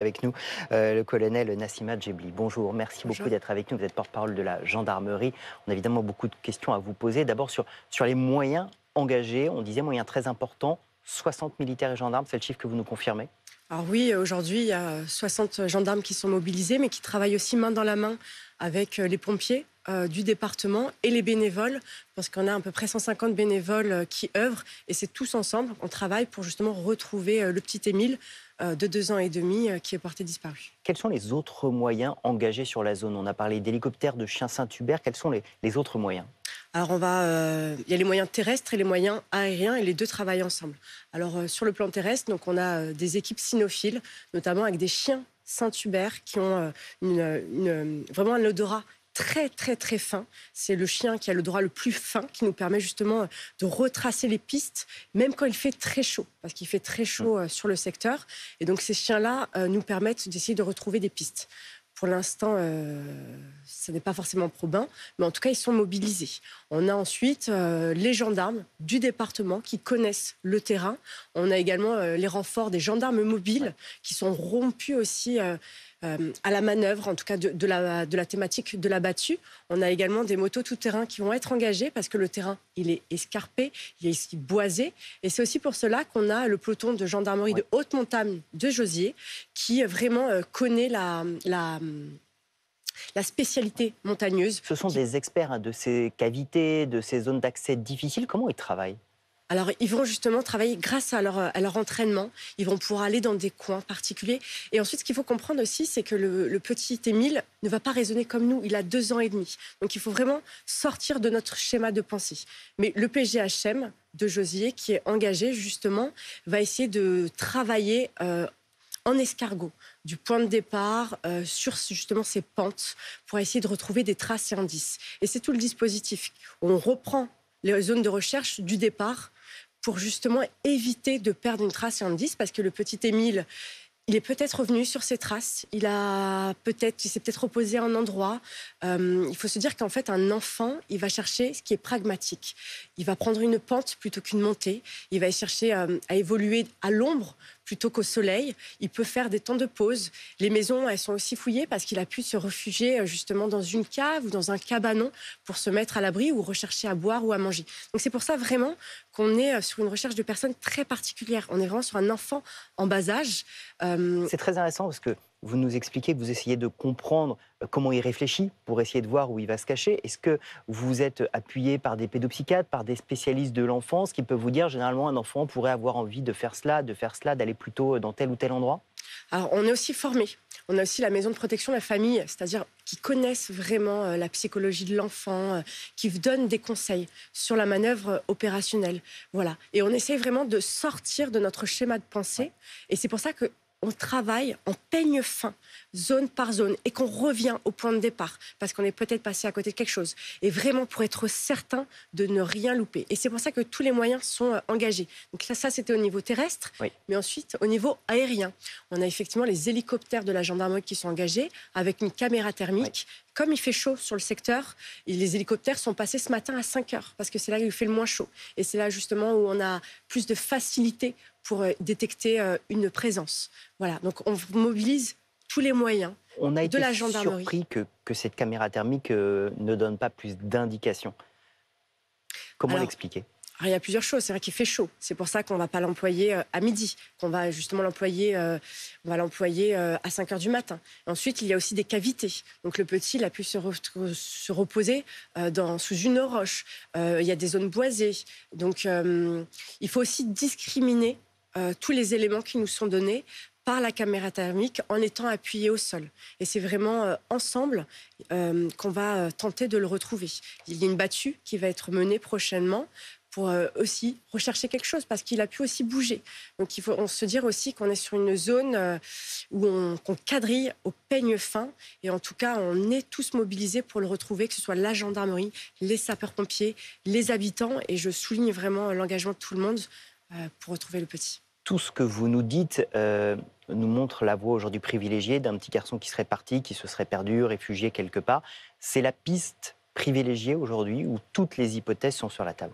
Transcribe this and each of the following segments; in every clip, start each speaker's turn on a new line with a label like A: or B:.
A: Avec nous, le colonel Nassima Djebli. Bonjour, merci beaucoup
B: Bonjour.
A: d'être avec nous. Vous êtes porte-parole de la gendarmerie. On a évidemment beaucoup de questions à vous poser. D'abord sur les moyens engagés, on disait moyens très importants, 60 militaires et gendarmes, c'est le chiffre que vous nous confirmez?
B: Alors oui, aujourd'hui, il y a 60 gendarmes qui sont mobilisés, mais qui travaillent aussi main dans la main avec les pompiers du département et les bénévoles, parce qu'on a à peu près 150 bénévoles qui œuvrent, et c'est tous ensemble, on travaille pour justement retrouver le petit Émile de 2 ans et demi qui est porté disparu.
A: Quels sont les autres moyens engagés sur la zone? On a parlé d'hélicoptères, de chiens Saint-Hubert. Quels sont les autres moyens?
B: Alors il y a les moyens terrestres et les moyens aériens, et les deux travaillent ensemble. Alors sur le plan terrestre, donc on a des équipes cynophiles, notamment avec des chiens Saint-Hubert qui ont vraiment un odorat très très très fin. C'est le chien qui a l'odorat le plus fin, qui nous permet justement de retracer les pistes, même quand il fait très chaud, parce qu'il fait très chaud sur le secteur. Et donc ces chiens-là nous permettent d'essayer de retrouver des pistes. Pour l'instant, ce n'est pas forcément probant, mais en tout cas, ils sont mobilisés. On a ensuite les gendarmes du département qui connaissent le terrain. On a également les renforts des gendarmes mobiles qui sont rompus aussi à la manœuvre, en tout cas de la thématique de la battue. On a également des motos tout-terrain qui vont être engagées parce que le terrain, il est escarpé, il est ici boisé. Et c'est aussi pour cela qu'on a le peloton de gendarmerie de haute montagne de Josier qui vraiment connaît la spécialité montagneuse.
A: Ce sont des experts de ces cavités, de ces zones d'accès difficiles. Comment ils travaillent?
B: Alors, ils vont justement travailler grâce à leur entraînement. Ils vont pouvoir aller dans des coins particuliers. Et ensuite, ce qu'il faut comprendre aussi, c'est que le petit Émile ne va pas raisonner comme nous. Il a 2 ans et demi. Donc, il faut vraiment sortir de notre schéma de pensée. Mais le PGHM de Josier, qui est engagé, justement, va essayer de travailler en escargot, du point de départ sur justement ces pentes, pour essayer de retrouver des traces et indices. Et c'est tout le dispositif. On reprend les zones de recherche du départ pour justement éviter de perdre une trace et un indice, parce que le petit Émile, il est peut-être revenu sur ses traces, il s'est peut-être reposé à un endroit. Il faut se dire qu'en fait, un enfant, il va chercher ce qui est pragmatique. Il va prendre une pente plutôt qu'une montée. Il va chercher à évoluer à l'ombre plutôt qu'au soleil. Il peut faire des temps de pause. Les maisons, elles sont aussi fouillées parce qu'il a pu se réfugier justement dans une cave ou dans un cabanon pour se mettre à l'abri ou rechercher à boire ou à manger. Donc c'est pour ça vraiment qu'on est sur une recherche de personnes très particulières. On est vraiment sur un enfant en bas âge.
A: C'est très intéressant parce que vous nous expliquez que vous essayez de comprendre comment il réfléchit pour essayer de voir où il va se cacher. Est-ce que vous êtes appuyé par des pédopsychiatres, par des spécialistes de l'enfance qui peuvent vous dire généralement un enfant pourrait avoir envie de faire cela, d'aller plutôt dans tel ou tel endroit?
B: Alors, on est aussi formés. On a aussi la maison de protection de la famille, c'est-à-dire qui connaissent vraiment la psychologie de l'enfant, qui vous donnent des conseils sur la manœuvre opérationnelle. Voilà. Et on essaie vraiment de sortir de notre schéma de pensée. Et c'est pour ça que on travaille en peigne fin, zone par zone, et qu'on revient au point de départ, parce qu'on est peut-être passé à côté de quelque chose, et vraiment pour être certain de ne rien louper. Et c'est pour ça que tous les moyens sont engagés. Donc ça c'était au niveau terrestre,
A: Oui.
B: mais ensuite au niveau aérien. On a effectivement les hélicoptères de la gendarmerie qui sont engagés, avec une caméra thermique. Oui. Comme il fait chaud sur le secteur, les hélicoptères sont passés ce matin à 5 heures, parce que c'est là où il fait le moins chaud. Et c'est là justement où on a plus de facilité pour détecter une présence. Voilà, donc on mobilise tous les moyens
A: On a
B: de
A: été
B: la gendarmerie.
A: surpris que cette caméra thermique ne donne pas plus d'indications. Comment
B: Alors,
A: l'expliquer?
B: il y a plusieurs choses. C'est vrai qu'il fait chaud. C'est pour ça qu'on ne va pas l'employer à midi, qu'on va justement l'employer, à 5 heures du matin. Ensuite, il y a aussi des cavités. Donc le petit, il a pu se reposer sous une roche. Il y a des zones boisées. Donc il faut aussi discriminer tous les éléments qui nous sont donnés par la caméra thermique en étant appuyé au sol. Et c'est vraiment ensemble qu'on va tenter de le retrouver. Il y a une battue qui va être menée prochainement pour aussi rechercher quelque chose, parce qu'il a pu aussi bouger. Donc il faut se dire aussi qu'on est sur une zone qu'on quadrille au peigne fin, et en tout cas on est tous mobilisés pour le retrouver, que ce soit la gendarmerie, les sapeurs-pompiers, les habitants, et je souligne vraiment l'engagement de tout le monde pour retrouver le petit.
A: Tout ce que vous nous dites nous montre la voie aujourd'hui privilégiée d'un petit garçon qui serait parti, qui se serait perdu, réfugié quelque part. C'est la piste privilégiée aujourd'hui où toutes les hypothèses sont sur la table.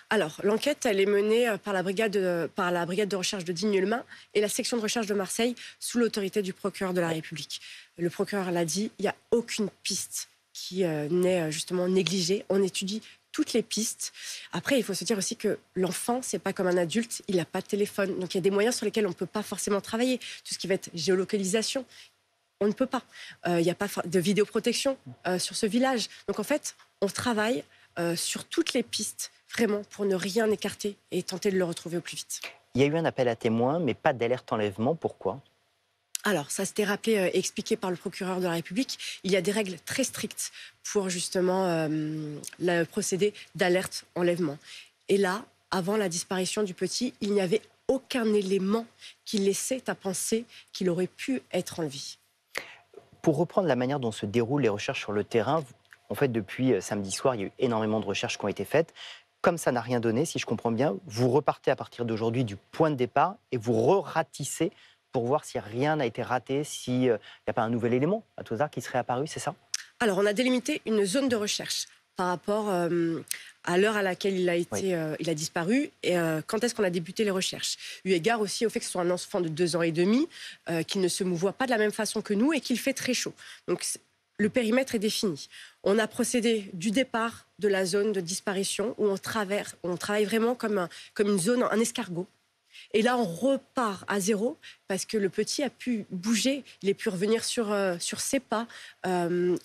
B: Alors, l'enquête, elle est menée par la brigade de recherche de Digne-le-Main et la section de recherche de Marseille sous l'autorité du procureur de la République. Le procureur l'a dit, il n'y a aucune piste qui n'est justement négligée. On étudie toutes les pistes. Après, il faut se dire aussi que l'enfant, c'est pas comme un adulte, il n'a pas de téléphone. Donc, il y a des moyens sur lesquels on ne peut pas forcément travailler. Tout ce qui va être géolocalisation, on ne peut pas. Il n'y a pas de vidéoprotection sur ce village. Donc, en fait, on travaille sur toutes les pistes, vraiment, pour ne rien écarter et tenter de le retrouver au plus vite.
A: Il y a eu un appel à témoins, mais pas d'alerte enlèvement. Pourquoi?
B: Alors, ça s'était rappelé et expliqué par le procureur de la République. Il y a des règles très strictes pour justement le procédé d'alerte enlèvement. Et là, avant la disparition du petit, il n'y avait aucun élément qui laissait à penser qu'il aurait pu être enlevé.
A: Pour reprendre la manière dont se déroulent les recherches sur le terrain, en fait, depuis samedi soir, il y a eu énormément de recherches qui ont été faites. Comme ça n'a rien donné, si je comprends bien, vous repartez à partir d'aujourd'hui du point de départ et vous re-ratissez pour voir si rien n'a été raté, s'il n'y a pas un nouvel élément à tout hasard qui serait apparu, c'est ça?
B: Alors, on a délimité une zone de recherche par rapport à l'heure à laquelle il a,
A: Oui.
B: il a disparu et quand est-ce qu'on a débuté les recherches. Eu égard aussi au fait que ce soit un enfant de 2 ans et demi, qu'il ne se mouvoie pas de la même façon que nous et qu'il fait très chaud. Donc, le périmètre est défini. On a procédé du départ de la zone de disparition où on travaille vraiment comme une zone, un escargot. Et là, on repart à zéro parce que le petit a pu bouger, il a pu revenir sur ses pas.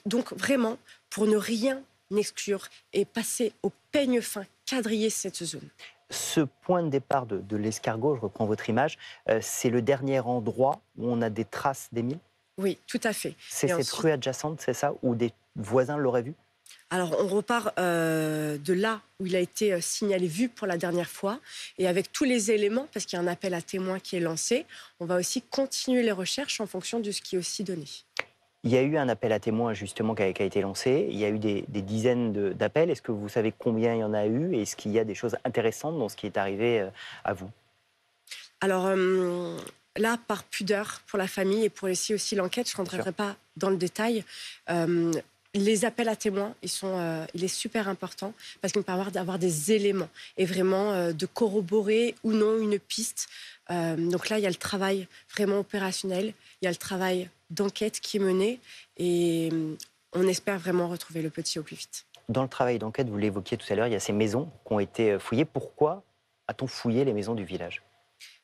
B: Donc vraiment, pour ne rien exclure et passer au peigne fin, quadriller cette zone.
A: Ce point de départ de l'escargot, je reprends votre image, c'est le dernier endroit où on a des traces d'Émile?
B: Oui, tout à fait.
A: C'est
B: Et
A: cette
B: ensuite,
A: rue adjacente, c'est ça, où des voisins l'auraient vu?
B: alors, on repart de là où il a été signalé vu pour la dernière fois. Et avec tous les éléments, parce qu'il y a un appel à témoins qui est lancé, on va aussi continuer les recherches en fonction de ce qui est aussi donné.
A: Il y a eu un appel à témoins justement qui a été lancé. Il y a eu des dizaines d'appels. Est-ce que vous savez combien il y en a eu? Et est-ce qu'il y a des choses intéressantes dans ce qui est arrivé à vous?
B: Alors là, par pudeur pour la famille et pour laisser aussi l'enquête, je ne
A: Bien sûr.
B: rentrerai pas dans le détail. Euh, les appels à témoins, il est super important parce qu'il me permet d'avoir des éléments et vraiment de corroborer ou non une piste. Donc là, il y a le travail vraiment opérationnel, il y a le travail d'enquête qui est mené et on espère vraiment retrouver le petit au plus vite.
A: Dans le travail d'enquête, vous l'évoquiez tout à l'heure, il y a ces maisons qui ont été fouillées. Pourquoi a-t-on fouillé les maisons du village?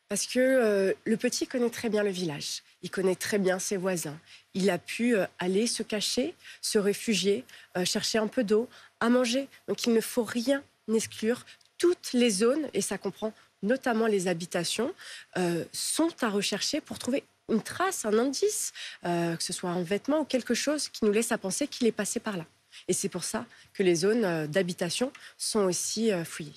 B: Parce que le petit connaît très bien le village, il connaît très bien ses voisins. Il a pu aller se cacher, se réfugier, chercher un peu d'eau, à manger. Donc il ne faut rien exclure. Toutes les zones, et ça comprend notamment les habitations, sont à rechercher pour trouver une trace, un indice, que ce soit un vêtement ou quelque chose qui nous laisse à penser qu'il est passé par là. Et c'est pour ça que les zones d'habitation sont aussi fouillées.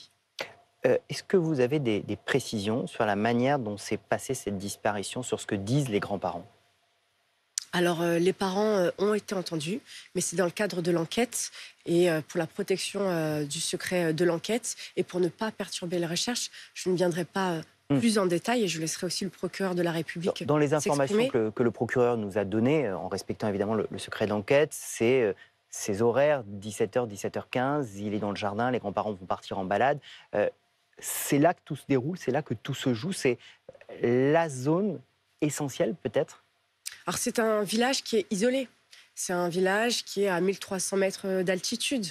A: Est-ce que vous avez des précisions sur la manière dont s'est passée cette disparition, sur ce que disent les grands-parents?
B: Alors, les parents ont été entendus, mais c'est dans le cadre de l'enquête et pour la protection du secret de l'enquête et pour ne pas perturber les recherches, je ne viendrai pas plus en détail et je laisserai aussi le procureur de la République
A: Dans les informations
B: s'exprimer.
A: que le procureur nous a données, en respectant évidemment le secret d'enquête, c'est ses horaires, 17h, 17h15, il est dans le jardin, les grands-parents vont partir en balade. C'est là que tout se déroule, c'est là que tout se joue, c'est la zone essentielle peut-être?
B: Alors, c'est un village qui est isolé. C'est un village qui est à 1300 mètres d'altitude.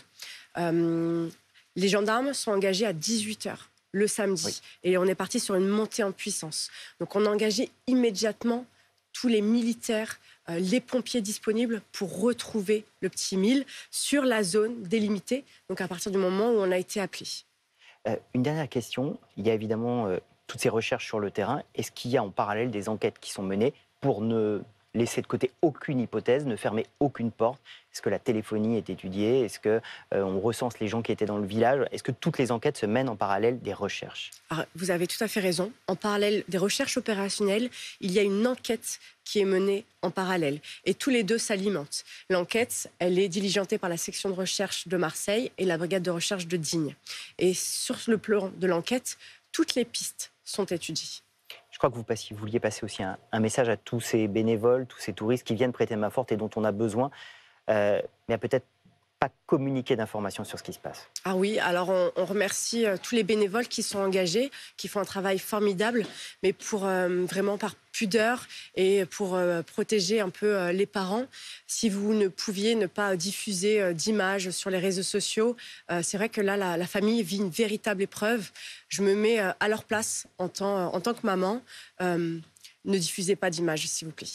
B: Les gendarmes sont engagés à 18h le samedi.
A: Oui.
B: Et on est parti sur une montée en puissance. Donc, on a engagé immédiatement tous les militaires, les pompiers disponibles pour retrouver le petit Émile sur la zone délimitée, donc à partir du moment où on a été appelé.
A: Une dernière question, il y a évidemment toutes ces recherches sur le terrain. Est-ce qu'il y a en parallèle des enquêtes qui sont menées pour ne laisser de côté aucune hypothèse, ne fermer aucune porte? Est-ce que la téléphonie est étudiée? Est-ce qu'on recense les gens qui étaient dans le village? Est-ce que toutes les enquêtes se mènent en parallèle des recherches?
B: Alors, vous avez tout à fait raison. En parallèle des recherches opérationnelles, il y a une enquête qui est menée en parallèle. Et tous les deux s'alimentent. L'enquête, elle est diligentée par la section de recherche de Marseille et la brigade de recherche de Digne. Et sur le plan de l'enquête, toutes les pistes sont étudiées.
A: Je crois que vous vouliez passer aussi un message à tous ces bénévoles, tous ces touristes qui viennent prêter main forte et dont on a besoin. Mais peut-être pas communiquer d'informations sur ce qui se passe?
B: Ah oui, alors on remercie tous les bénévoles qui sont engagés, qui font un travail formidable, mais pour vraiment par pudeur et pour protéger un peu les parents, si vous ne pouviez ne pas diffuser d'images sur les réseaux sociaux, c'est vrai que là, la famille vit une véritable épreuve. Je me mets à leur place en tant que maman. Ne diffusez pas d'images, s'il vous plaît.